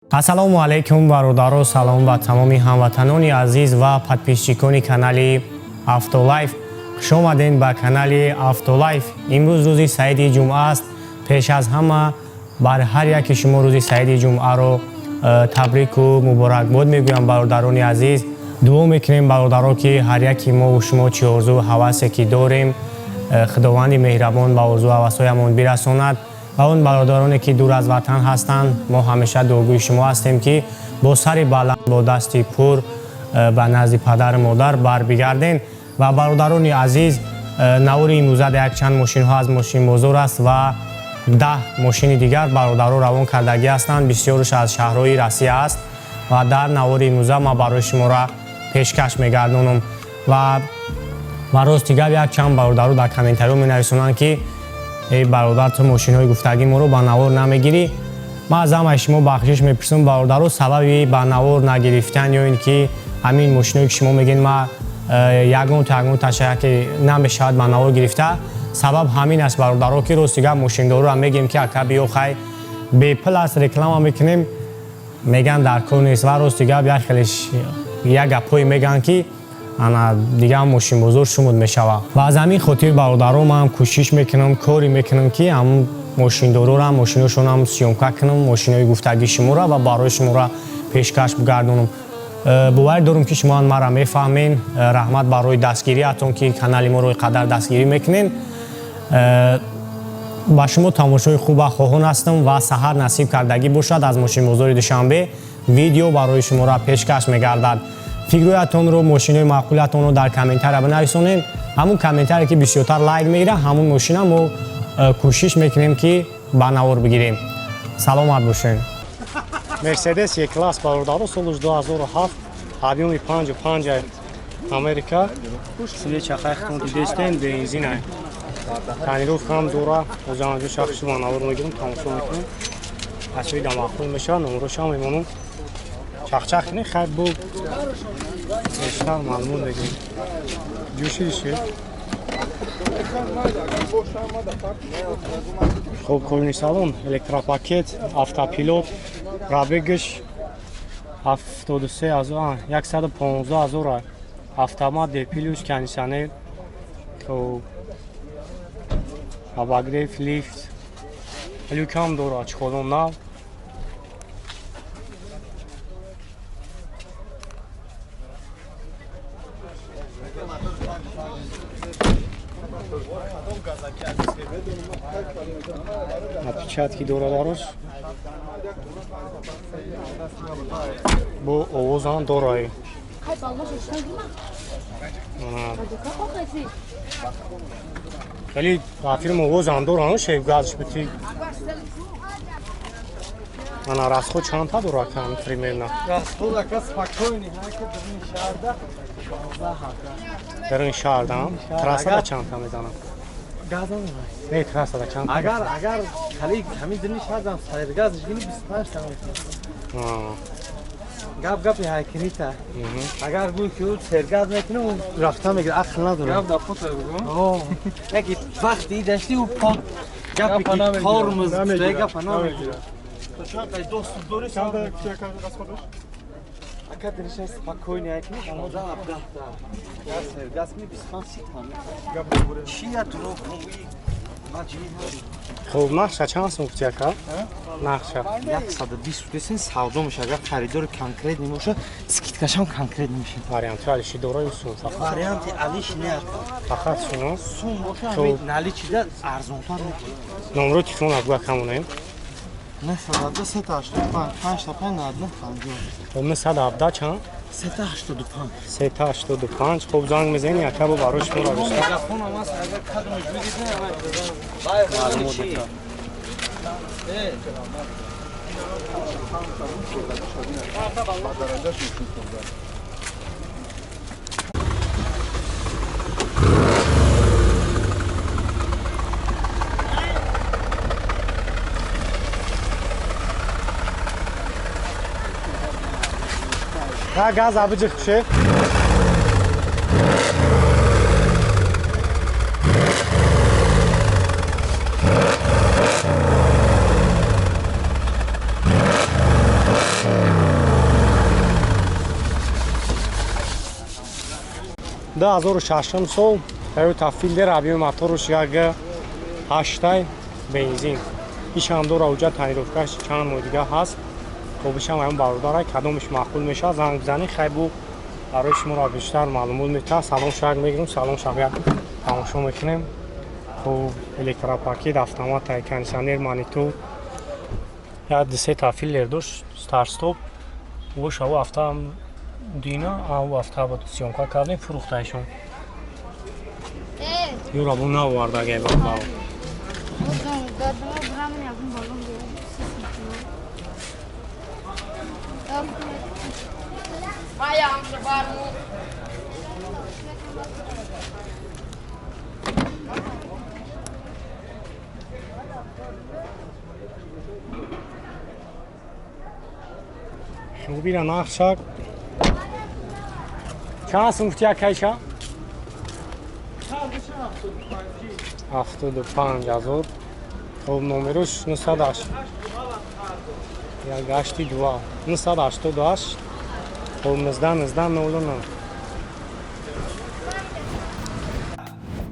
ассалому алайкум бародаро, салом ба тамоми ҳамватанони азиз ва подписчикони канали AutoLife. Хуш омадед ба канали AutoLife. Имрӯз рӯзи саиди ҷумъа аст. Пеш аз ҳама бар ҳар яки шумо рӯзи саиди ҷумъаро табрику муборакбод мегӯям бародарони азиз. дуо мекунем бародаро ки ҳар яки мо шумо чӣ орзу ҳавасе ки дорем худованди меҳрабон ба орзу ҳавасҳоямон бирасонад. ва он бародароне ки дур аз ватан ҳастанд, мо ҳамеша дуогӯи шумо ҳастем ки бо сари баланд, бо дасти пур ба назди падару модар барбигарден. ва бародарони азиз, навори имрӯза якчанд мошинҳо аз Мошинбозор аст ва 10 мошини дигар бародаро равон кардагӣ ҳастанд. бисёрш аз шаҳрҳои Россия аст ва дар навори имрӯза ман барои шуморо пешкаш мегардонам. ва рости гап якчанд бародаро дар комментариҳо менависонанд ки эй бародар, ту мошинҳои гуфтагӣ моро ба навор намегирӣ. ман аз ҳамаи шумо бахшиш мепурсам бародаро, сабаби ба навор нагирифтан ё ин ки ҳамин мошинҳое ки шумо мегӯед ма ягон ташаяк намешавад ба навор гирифта, сабаб ҳамин аст бародаро ки рости гап мошиндороам мегӯем ки ака биё хай бепул аст, реклама мекунем, меган дар кор нест. ва рости гап як хелеш як гапҳое мегӯянд ки ана дигар Мошинбозор шумуд мешава. ва аз ҳамин хотир бародаро ман кӯшиш мекунам, кори мекунам ки ҳам мошиндорорам мошинҳоишонам сиёмка кунам, мошинҳои гуфтагии шуморо ва барои шуморо пешкаш бигардонам. боварӣ дорам ки шумо маро мефаҳмед. раҳмат барои дастгириатон ки канали моро қадар дастгирӣ мекунед. ба шумо тамошои хуба хоҳон ҳастам ва саҳар насиб кардагӣ бошад аз Мошинбозори Душанбе видео барои шуморо пешкаш мегардад. фикрҳоятонро, мошинои маъқулиятонро дар комментария бинависонед. ҳамун комментарие ки бисёртар лайк мегирад, ҳамун мошина мо кӯшиш мекунем ки ба навор бигирем. саломат бошед. Мерседес Е-класс бародаро, соли 2007, объёми 5.5 Америка. Сили чахаи хунди дестен, бензина. Тонировкам дора, озанҷо шахси ба навор мегирем, тамошо мекунем. асоида маъқул мешавад, номерошам мемонам. чахчах не хай бу эштар маълумот мегирем. ҷӯшидиши хуб, кӯрини салон, электропакет, автопилот, пробегаш 115,000, автомат, депилюс, кондиционер, обогрев, лифт, люкам дорад, чиходон нав. напечатки дорадарош бо овозам дорае. вале рафирм овозам доран шефгазш бити ана расход чанда дора кам примерно. расход ака спокойный ҳака дар ин шаҳр дам трасса чанда мезанам. газон не трасса чанда. агар кали ҳамин дини шаҳрдам сайргаз гини 25 км. гап ҳайкинита. агар гӯй ки сергаз мекунам рафта мегир ақл надорам. гап да фото бигӯ. яки вақти дашти у пон гапи ки тормоз гапа намегира. Шантай дост дори шанда чека расходаш. Ака дриша спокойный айкни шамоза абдахта. Я сергас ми 25 км. Гап буре. Чия туро хуи хуб, нақша чанд сум гуфти ака? нақша 120 десен савдо меша. агар харидори конкрет немоша, скидкашам конкрет меша. варианти алиши дораю сум. варианти алиши не ака. фақат сум. сум боша, ҳамин наличида арзонтар мекунад. номеро телефон агу акамонем. 985 585 50. 917 чанд? 385. 385. хуб, занг мезани ака бо барои шумо равишта. телефонам аст, агар кадомаш бигирдем, маълумот дата. газ абиҷих шеф. 2006 сол Toyota Fielder объем моторуш як 8 бензин. ишам дора уҷа тонировкаш чанд мой дига ҳаст. Тобишам ҳам бародарай кадомиш маъқул мешавад занг бизанӣ хайбу барои шуморо бештар маълумот метавад. Салом шак мегирем, салом шак тамошо мекунем. Хуб электропакет, автомат, кондиционер, монитор. Я десета Fielder дошт, старт-стоп. Бош ав авто дина, ав авто бо сёмка кардем фурӯхтаашон. Юра бу навардагай баба. Шубира нахшак. Чанд сумфтия кайша? 75,000. Хуб номеруш 908. Я гашти 2. 988. Хуб 1909.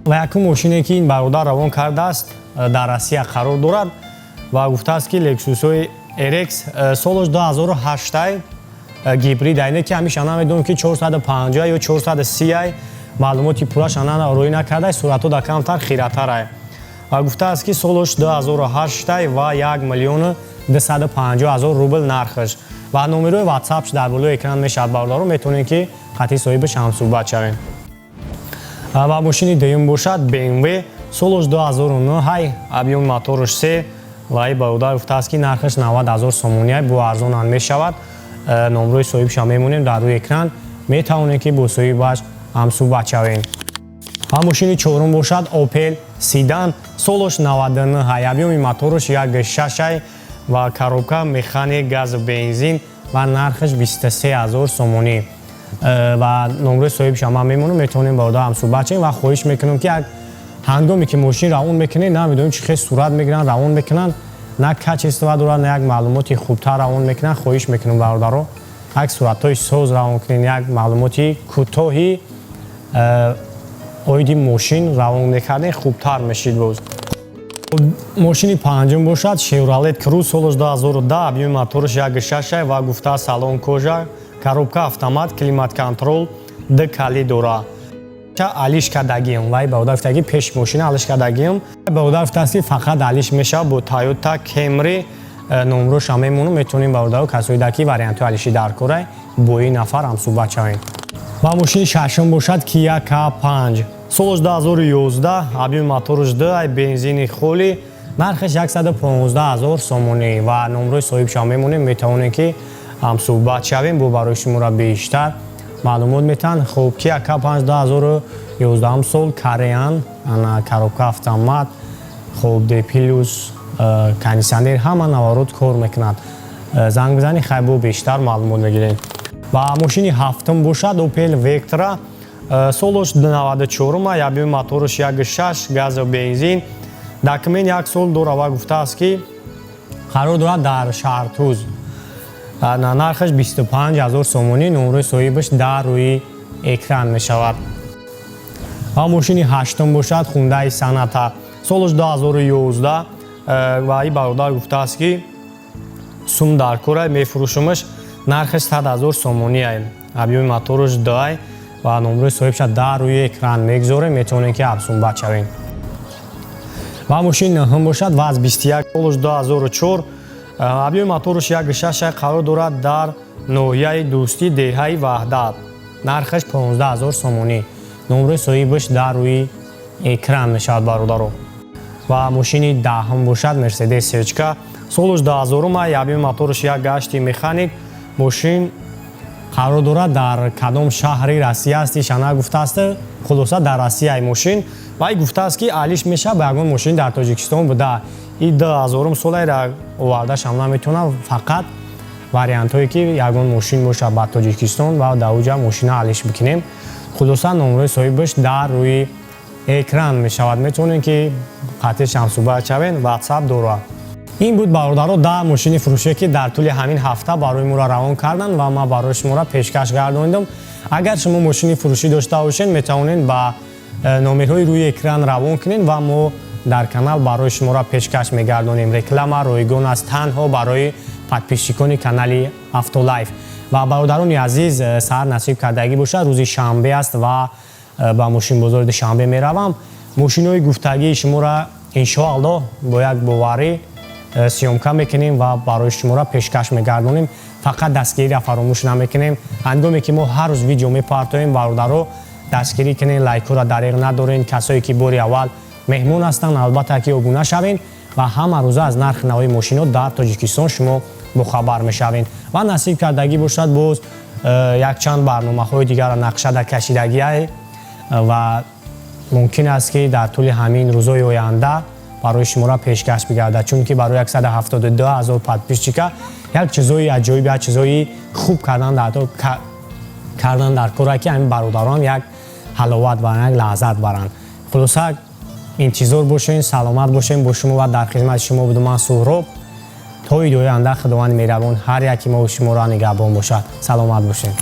ва якум мошине ки ин бародар равон кардааст дар Россия қарор дорад ва гуфтааст ки Lexus-ои RX солаш 2008 гибрид айне ки ҳамиш ана медонем ки 450 ё 430 маълумоти пураш ана роӣ накарда суръато да камтар хиратар ай ва гуфтааст ки солаш 2008 ва 1,250,000 рубл нархаш ва номерои WhatsApp дар болои экран мешавад бародаро метавонем ки қатъи соҳибаш ҳамсӯҳбат шавем. ва мошини дуюм бошад BMW солаш 2009 объёми мотораш 3 ва ин бародар гуфтааст ки нархаш 90,000 сомония бо арзонан мешавад. номрои соҳибаша мемонем дар рӯи экран метавонем ки бо соҳибаш ҳамсӯҳбат шавем. ва мошини чорум бошад Opel Sedan солаш 99 объёми мотораш 1,6 ва коробка механик газ бензин ва нархаш 23,000 сомонӣ ва номрои соҳибаша ман мемонам метавонем бародар ҳамсӯҳбат шавем ва хоҳиш мекунам ки як ҳангоме ки мошин равон мекунед намедонем чӣ хел сурат мегиранд равон мекунанд на кач истифода дорад на як маълумоти хубтар равон мекунанд хоҳиш мекунам бародаро як суратҳои соз равон кунед як маълумоти кӯтоҳи оиди мошин равон мекарден хубтар мешид боз. мошини панҷум бошад Chevrolet Cruze солаш 2010 объёми мотораш 1,6 ва гуфтааст салон кожа коробка автомат климат контрол д кали дора алиш кардагиам вай бародар гуфтааст ки пеши мошина алиш кардагиам бародар гуфтааст ки фақат алиш мешавад бо Toyota Camry номроша мемонам метавонем бародаро касои дар ки вариантҳои алиши дар корай бо ин нафар ҳамсӯҳбат шавем. ва мошини шашум бошад Kia K5 солаш 2011 объёми мотораш 2 бензини холи нархаш 115,000 сомонӣ ва номрои соҳибаша мемонем метавонем ки ҳамсӯҳбат шавем бо барои шуморо бештар маълумот метаҳанд. хуб Kia K5 2011 сол Кореян ана коробка автомат хуб D+ кондиционер ҳама наворот кор мекунад занг бизанӣ хайбо бештар маълумот мегирем. ва мошини ҳафтум бошад Opel Vectra солаш 94 объёми мотораш 1,6 газ бензин документ як сол дора ва гуфтааст ки қарор дорад дар шаҳртӯз нархаш 25,000 сомонӣ номрои соҳибаш дар рӯи экран мешавад. ва мошини ҳаштум бошад Hyundai Sonata солаш 2011 ва ин бародар гуфтааст ки сум дар кора мефурӯшамаш нархаш 100,000 сомонӣ ай объёми мотораш 2 ва номрои соҳибаша дар рӯи экран мегзорем метавонем ки ҳамсӯҳбат шавем. ва мошини наҳум бошад ВАЗ 21 солаш 2004 объёми мотораш 1,6 қарор дорад дар ноҳияи дӯстӣ деҳаи ваҳдат нархаш 15,000 сомонӣ номрои соҳибаш дар рӯи экран мешавад бародаро. ва мошини даҳум бошад Mercedes C-ка солаш 2000 объёми мотораш 1,8 механик мошин қарор дорад дар кадом шаҳри Россия асти шана гуфтааст хулоса дар Россияи мошин ва ин гуфтааст ки алиш мешавад ба ягон мошин дар Тоҷикистон буда ин 2000 солаира овардашам наметавонам фақат вариантҳое ки ягон мошин бошад ба Тоҷикистон ва дар уҷа мошина алиш бикунем хулоса номрои соҳибаш дар рӯи экран мешавад метавонем ки қатъи ҳамсӯҳбат шавем WhatsApp дора. ин буд бародаро 10 мошини фурӯше ки дар тӯли ҳамин ҳафта барои моро равон карданд ва ман барои шуморо пешкаш гардондам. Агар шумо мошини фурӯшӣ дошта бошед, метавонед ба номерҳои рӯи экран равон кунед ва мо дар канал барои шуморо пешкаш мегардонем. Реклама ройгон аст танҳо барои подписчикони канали AutoLife. ва бародарони азиз, саҳар насиб кардагӣ бошад, рӯзи шанбе аст ва ба Мошинбозори Душанбе меравам. мошинои гуфтагии шуморо иншоалло бо як боварӣ сиёмка мекунем ва барои шуморо пешкаш мегардонем. фақат дастгириро фаромӯш намекунем. ҳангоме ки мо ҳар рӯз видео мепартоем, бародаро дастгирӣ кунед, лайкҳоро дариқ надорен. касое ки бори аввал меҳмон ҳастанд, албатта ки обуна шавен ва ҳама рӯза аз нархи навои мошино дар Тоҷикистон шумо бохабар мешавен. ва насиб кардагӣ бошад, боз якчанд барномаҳои дигар нақшада кашидагӣ ва мумкин аст ки дар тӯли ҳамин рӯзои оянда барои шуморо пешкаш бигардад, чунки барои 172 000 подписчика як чизои аҷоиб, як чизои хуб кардан дар коре ки ҳамин бародарон як ҳаловат баранд, як лаззат баранд. хулоса интизор бошен, саломат бошен. бо шумо ва дар хизмати шумо будам ман Суҳроб. то видеои оянда худованд меҳрабон ҳар яки мо шуморо нигаҳбон бошад. саломат бошед.